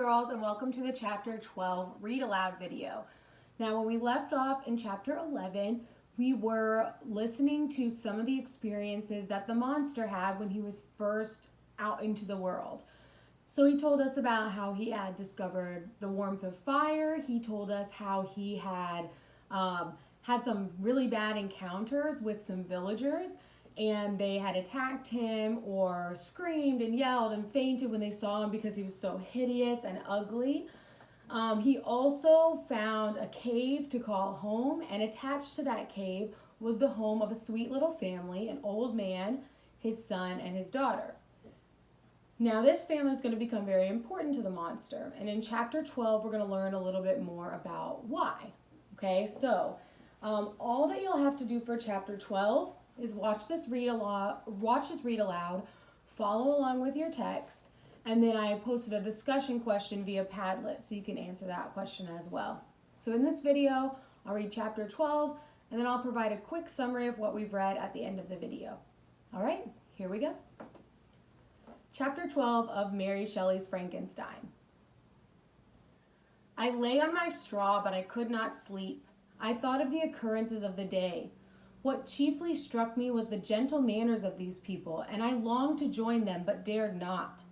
girls, and welcome to the Chapter 12 Read Aloud video. Now, when we left off in Chapter 11, we were listening to some of the experiences that the monster had when he was first out into the world. So he told us about how he had discovered the warmth of fire. He told us how he had had some really bad encounters with some villagers, and they had attacked him or screamed and yelled and fainted when they saw him because he was so hideous and ugly. He also found a cave to call home, and attached to that cave was the home of a sweet little family, an old man, his son, and his daughter. Now, this family is going to become very important to the monster, and in Chapter 12, we're going to learn a little bit more about why. Okay, so all that you'll have to do for Chapter 12 is watch this read aloud, follow along with your text, and then I posted a discussion question via Padlet, so you can answer that question as well. So in this video, I'll read Chapter 12, and then I'll provide a quick summary of what we've read at the end of the video. All right, here we go. Chapter 12 of Mary Shelley's Frankenstein. I lay on my straw, but I could not sleep. I thought of the occurrences of the day. What chiefly struck me was the gentle manners of these people, and I longed to join them, but dared not.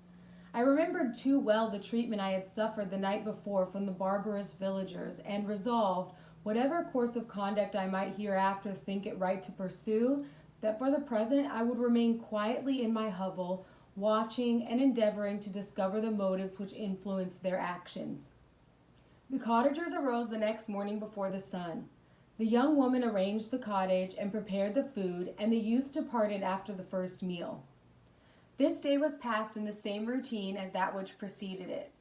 I remembered too well the treatment I had suffered the night before from the barbarous villagers, and resolved, whatever course of conduct I might hereafter think it right to pursue, that for the present I would remain quietly in my hovel, watching and endeavoring to discover the motives which influenced their actions. The cottagers arose the next morning before the sun. The young woman arranged the cottage and prepared the food, and the youth departed after the first meal. This day was passed in the same routine as that which preceded it.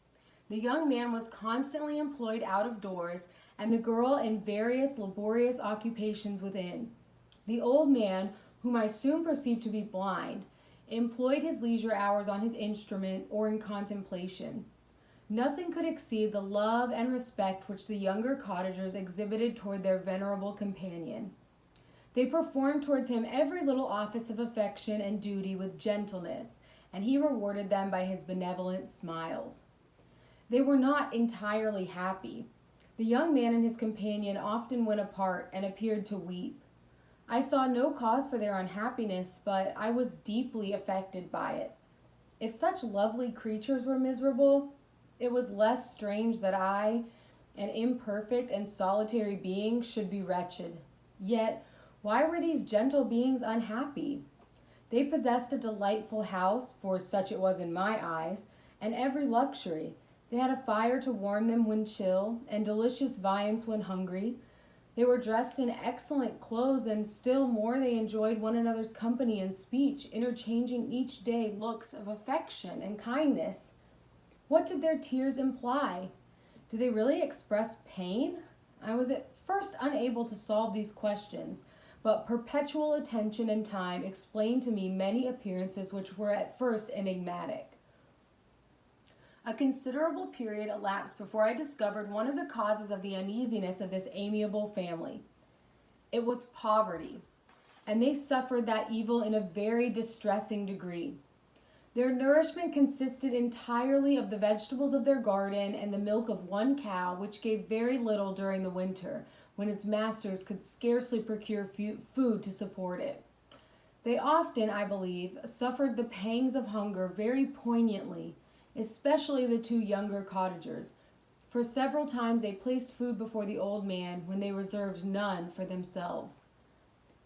The young man was constantly employed out of doors, and the girl in various laborious occupations within. The old man, whom I soon perceived to be blind, employed his leisure hours on his instrument or in contemplation. Nothing could exceed the love and respect which the younger cottagers exhibited toward their venerable companion. They performed towards him every little office of affection and duty with gentleness, and he rewarded them by his benevolent smiles. They were not entirely happy. The young man and his companion often went apart and appeared to weep. I saw no cause for their unhappiness, but I was deeply affected by it. If such lovely creatures were miserable, it was less strange that I, an imperfect and solitary being, should be wretched. Yet, why were these gentle beings unhappy? They possessed a delightful house, for such it was in my eyes, and every luxury. They had a fire to warm them when chill, and delicious viands when hungry. They were dressed in excellent clothes, and still more they enjoyed one another's company and speech, interchanging each day looks of affection and kindness. What did their tears imply? Did they really express pain? I was at first unable to solve these questions, but perpetual attention and time explained to me many appearances which were at first enigmatic. A considerable period elapsed before I discovered one of the causes of the uneasiness of this amiable family. It was poverty, and they suffered that evil in a very distressing degree. Their nourishment consisted entirely of the vegetables of their garden and the milk of one cow, which gave very little during the winter, when its masters could scarcely procure food to support it. They often, I believe, suffered the pangs of hunger very poignantly, especially the two younger cottagers, for several times they placed food before the old man when they reserved none for themselves.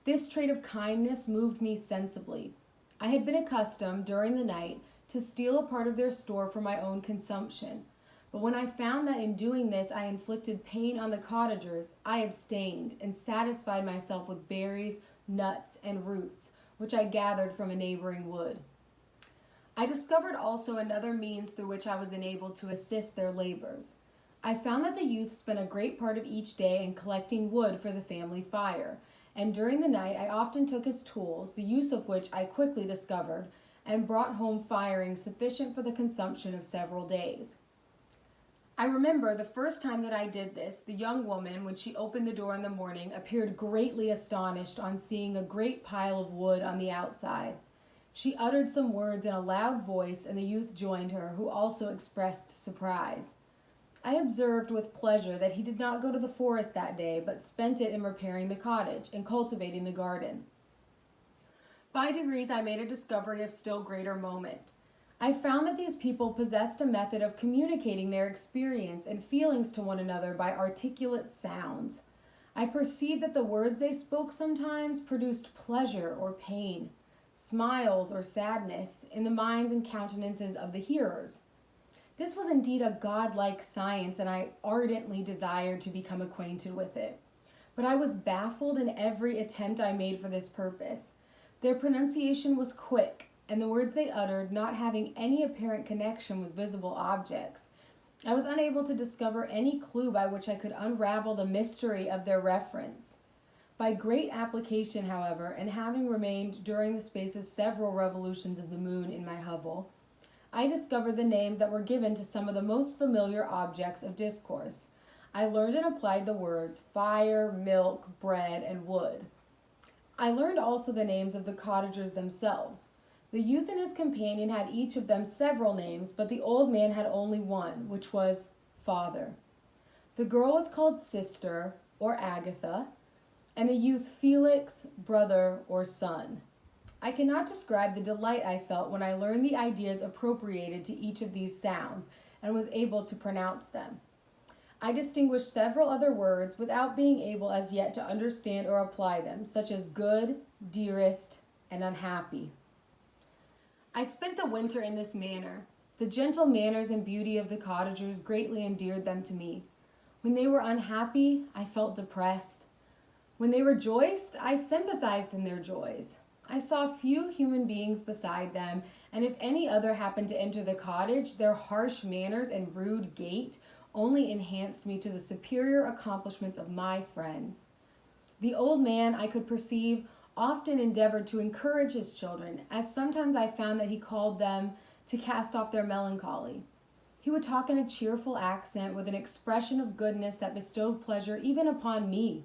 This trait of kindness moved me sensibly. I had been accustomed, during the night, to steal a part of their store for my own consumption, but when I found that in doing this I inflicted pain on the cottagers, I abstained and satisfied myself with berries, nuts, and roots, which I gathered from a neighboring wood. I discovered also another means through which I was enabled to assist their labors. I found that the youth spent a great part of each day in collecting wood for the family fire, and during the night I often took his tools, the use of which I quickly discovered, and brought home firing sufficient for the consumption of several days. I remember the first time that I did this, the young woman, when she opened the door in the morning, appeared greatly astonished on seeing a great pile of wood on the outside. She uttered some words in a loud voice, and the youth joined her, who also expressed surprise. I observed with pleasure that he did not go to the forest that day, but spent it in repairing the cottage and cultivating the garden. By degrees, I made a discovery of still greater moment. I found that these people possessed a method of communicating their experience and feelings to one another by articulate sounds. I perceived that the words they spoke sometimes produced pleasure or pain, smiles or sadness in the minds and countenances of the hearers. This was indeed a godlike science, and I ardently desired to become acquainted with it. But I was baffled in every attempt I made for this purpose. Their pronunciation was quick, and the words they uttered not having any apparent connection with visible objects. I was unable to discover any clue by which I could unravel the mystery of their reference. By great application, however, and having remained during the space of several revolutions of the moon in my hovel, I discovered the names that were given to some of the most familiar objects of discourse. I learned and applied the words fire, milk, bread, and wood. I learned also the names of the cottagers themselves. The youth and his companion had each of them several names, but the old man had only one, which was Father. The girl was called Sister, or Agatha, and the youth Felix, Brother, or Son. I cannot describe the delight I felt when I learned the ideas appropriated to each of these sounds and was able to pronounce them. I distinguished several other words without being able as yet to understand or apply them, such as good, dearest, and unhappy. I spent the winter in this manner. The gentle manners and beauty of the cottagers greatly endeared them to me. When they were unhappy, I felt depressed. When they rejoiced, I sympathized in their joys. I saw few human beings beside them, and if any other happened to enter the cottage, their harsh manners and rude gait only enhanced me to the superior accomplishments of my friends. The old man, I could perceive, often endeavored to encourage his children, as sometimes I found that he called them to cast off their melancholy. He would talk in a cheerful accent with an expression of goodness that bestowed pleasure even upon me.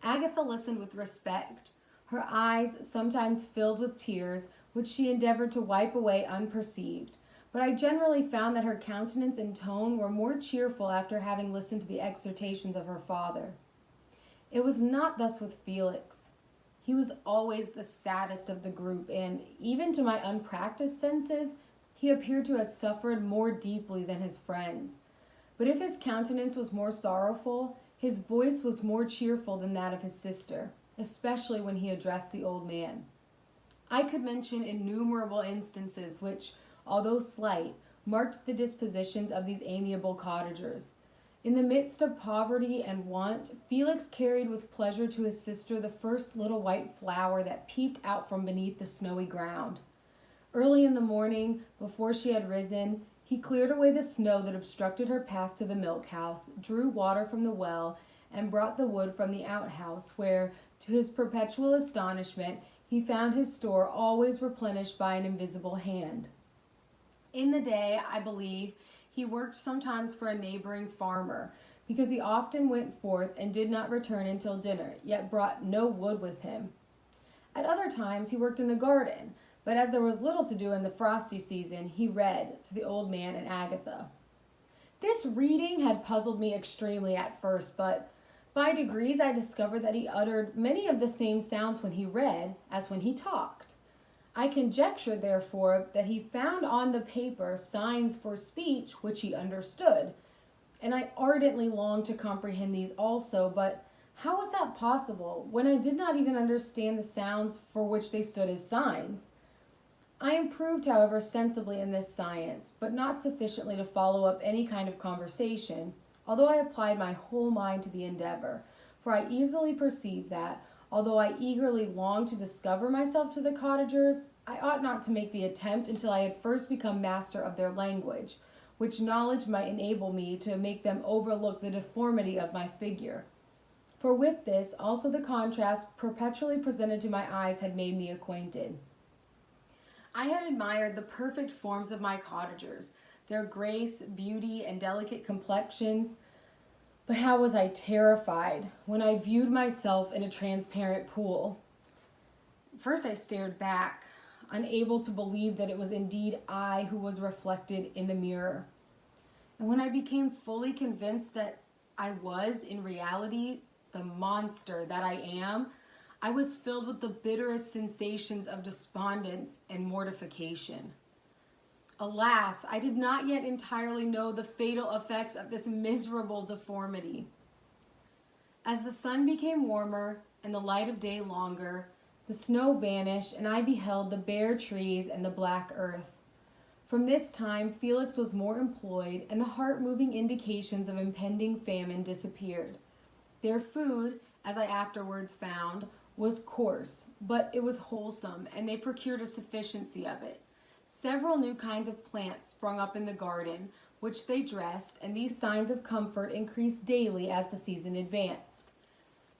Agatha listened with respect, her eyes sometimes filled with tears, which she endeavored to wipe away unperceived, but I generally found that her countenance and tone were more cheerful after having listened to the exhortations of her father. It was not thus with Felix. He was always the saddest of the group, and even to my unpracticed senses, he appeared to have suffered more deeply than his friends. But if his countenance was more sorrowful, his voice was more cheerful than that of his sister, especially when he addressed the old man. I could mention innumerable instances which, although slight, marked the dispositions of these amiable cottagers. In the midst of poverty and want, Felix carried with pleasure to his sister the first little white flower that peeped out from beneath the snowy ground. Early in the morning, before she had risen, he cleared away the snow that obstructed her path to the milk house, drew water from the well, and brought the wood from the outhouse, where, to his perpetual astonishment, he found his store always replenished by an invisible hand. In the day, I believe, he worked sometimes for a neighboring farmer, because he often went forth and did not return until dinner, yet brought no wood with him. At other times he worked in the garden, but as there was little to do in the frosty season, he read to the old man and Agatha. This reading had puzzled me extremely at first, but by degrees I discovered that he uttered many of the same sounds when he read as when he talked. I conjectured, therefore, that he found on the paper signs for speech which he understood, and I ardently longed to comprehend these also, but how was that possible when I did not even understand the sounds for which they stood as signs? I improved, however, sensibly in this science, but not sufficiently to follow up any kind of conversation, although I applied my whole mind to the endeavor, for I easily perceived that, although I eagerly longed to discover myself to the cottagers, I ought not to make the attempt until I had first become master of their language, which knowledge might enable me to make them overlook the deformity of my figure. For with this also the contrast perpetually presented to my eyes had made me acquainted. I had admired the perfect forms of my cottagers, their grace, beauty, and delicate complexions, but how was I terrified when I viewed myself in a transparent pool. First I stared back. unable to believe that it was indeed I who was reflected in the mirror. And when I became fully convinced that I was, in reality, the monster that I am, I was filled with the bitterest sensations of despondence and mortification. Alas, I did not yet entirely know the fatal effects of this miserable deformity. As the sun became warmer and the light of day longer, the snow vanished and I beheld the bare trees and the black earth. From this time, Felix was more employed, and the heart-moving indications of impending famine disappeared. Their food, as I afterwards found, was coarse, but it was wholesome, and they procured a sufficiency of it. Several new kinds of plants sprung up in the garden, which they dressed, and these signs of comfort increased daily as the season advanced.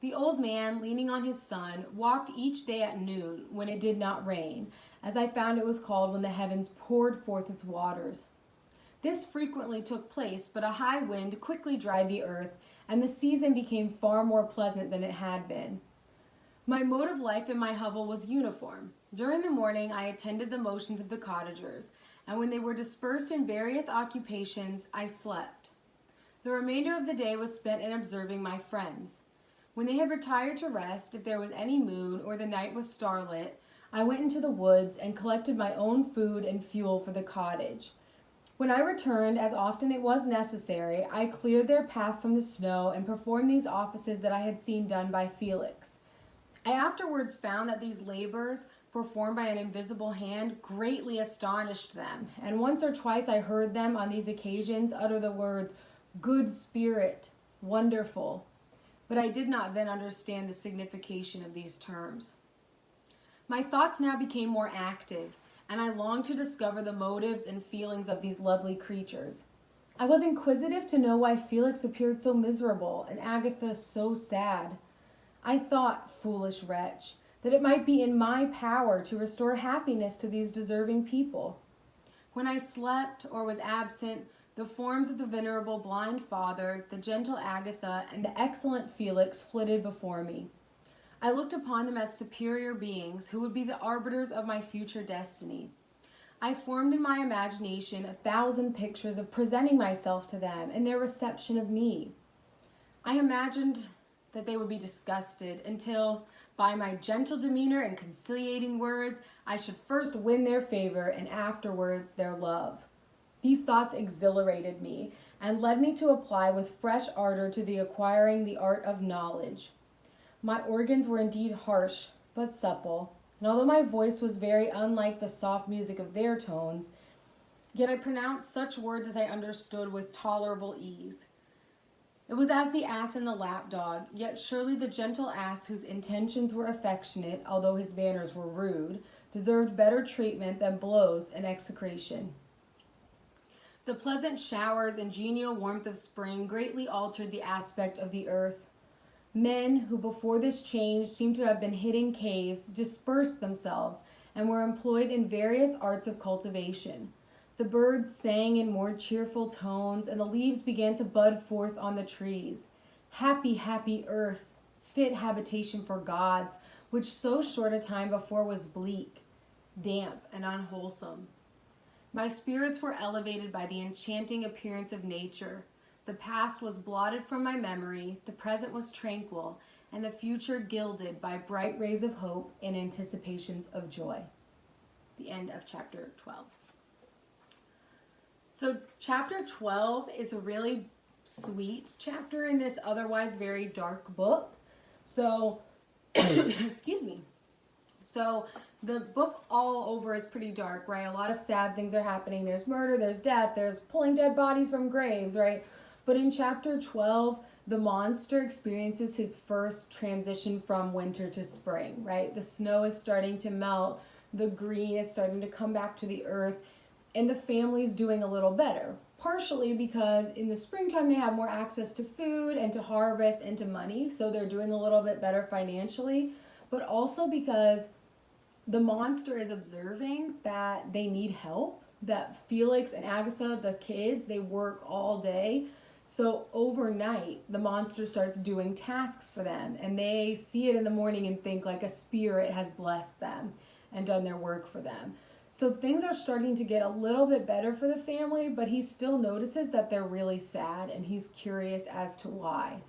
The old man, leaning on his son, walked each day at noon, when it did not rain, as I found it was called when the heavens poured forth its waters. This frequently took place, but a high wind quickly dried the earth, and the season became far more pleasant than it had been. My mode of life in my hovel was uniform. During the morning I attended the motions of the cottagers, and when they were dispersed in various occupations, I slept. The remainder of the day was spent in observing my friends. When they had retired to rest, if there was any moon or the night was starlit, I went into the woods and collected my own food and fuel for the cottage. When I returned, as often it was necessary, I cleared their path from the snow and performed these offices that I had seen done by Felix. I afterwards found that these labors, performed by an invisible hand, greatly astonished them, and once or twice I heard them on these occasions utter the words, "Good spirit," "wonderful," but I did not then understand the signification of these terms. My thoughts now became more active, and I longed to discover the motives and feelings of these lovely creatures. I was inquisitive to know why Felix appeared so miserable and Agatha so sad. I thought, foolish wretch, that it might be in my power to restore happiness to these deserving people. When I slept or was absent, the forms of the venerable blind father, the gentle Agatha, and the excellent Felix flitted before me. I looked upon them as superior beings who would be the arbiters of my future destiny. I formed in my imagination 1,000 pictures of presenting myself to them and their reception of me. I imagined that they would be disgusted until, by my gentle demeanor and conciliating words, I should first win their favor and afterwards their love. These thoughts exhilarated me and led me to apply with fresh ardor to the acquiring the art of knowledge. My organs were indeed harsh, but supple, and although my voice was very unlike the soft music of their tones, yet I pronounced such words as I understood with tolerable ease. It was as the ass and the lapdog, yet surely the gentle ass, whose intentions were affectionate, although his manners were rude, deserved better treatment than blows and execration. The pleasant showers and genial warmth of spring greatly altered the aspect of the earth. Men who before this change seemed to have been hid in caves dispersed themselves and were employed in various arts of cultivation. The birds sang in more cheerful tones, and the leaves began to bud forth on the trees. Happy, happy earth, fit habitation for gods, which so short a time before was bleak, damp, and unwholesome. My spirits were elevated by the enchanting appearance of nature. The past was blotted from my memory, the present was tranquil, and the future gilded by bright rays of hope and anticipations of joy. The end of chapter 12. So chapter 12 is a really sweet chapter in this otherwise very dark book. So, excuse me. So the book all over is pretty dark, right? A lot of sad things are happening. There's murder, there's death, there's pulling dead bodies from graves, right? But in chapter 12, the monster experiences his first transition from winter to spring, right? The snow is starting to melt, the green is starting to come back to the earth, and the family's doing a little better. Partially because in the springtime they have more access to food and to harvest and to money, so they're doing a little bit better financially, but also because the monster is observing that they need help, that Felix and Agatha, the kids, they work all day. So overnight, the monster starts doing tasks for them, and they see it in the morning and think like a spirit has blessed them. and done their work for them. So things are starting to get a little bit better for the family, but he still notices that they're really sad, and he's curious as to why.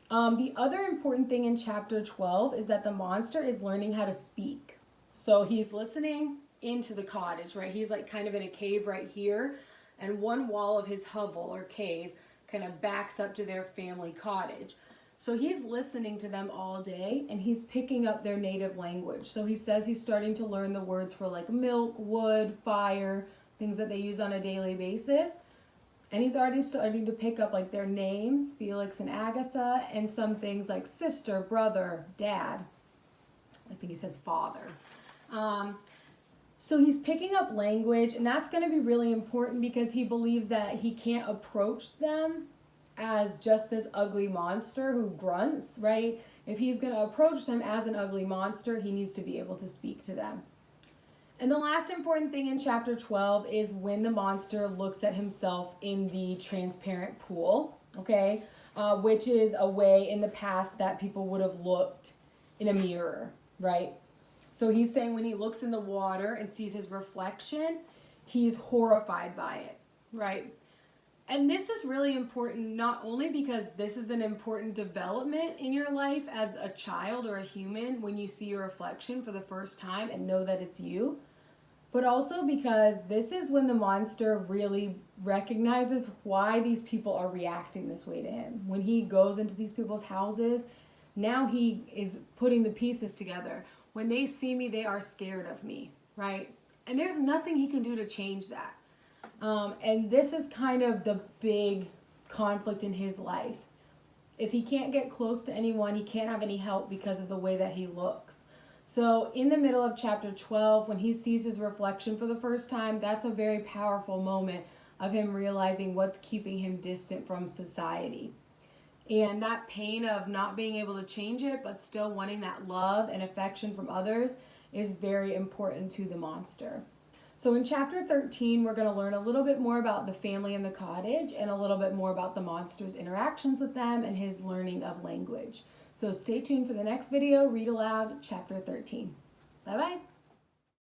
The other important thing in chapter 12 is that the monster is learning how to speak. So he's listening into the cottage, right? He's like kind of in a cave right here, and one wall of his hovel or cave kind of backs up to their family cottage. So he's listening to them all day, and he's picking up their native language. So he says he's starting to learn the words for like milk, wood, fire, things that they use on a daily basis. And he's already starting to pick up like their names, Felix and Agatha, and some things like sister, brother, dad. I think he says father. So he's picking up language, and that's going to be really important because he believes that he can't approach them as just this ugly monster who grunts, right? If he's going to approach them as an ugly monster, he needs to be able to speak to them. And the last important thing in chapter 12 is when the monster looks at himself in the transparent pool, okay? Which is a way in the past that people would have looked in a mirror, right? So he's saying when he looks in the water and sees his reflection, he's horrified by it, right? And this is really important not only because this is an important development in your life as a child or a human when you see your reflection for the first time and know that it's you, but also because this is when the monster really recognizes why these people are reacting this way to him. When he goes into these people's houses, now he is putting the pieces together. When they see me, they are scared of me, right? And there's nothing he can do to change that. And this is kind of the big conflict in his life, is he can't get close to anyone. He can't have any help because of the way that he looks. So in the middle of chapter 12, when he sees his reflection for the first time, that's a very powerful moment of him realizing what's keeping him distant from society. And that pain of not being able to change it, but still wanting that love and affection from others is very important to the monster. So in chapter 13, we're going to learn a little bit more about the family in the cottage and a little bit more about the monster's interactions with them and his learning of language. So stay tuned for the next video, Read Aloud, chapter 13. Bye-bye.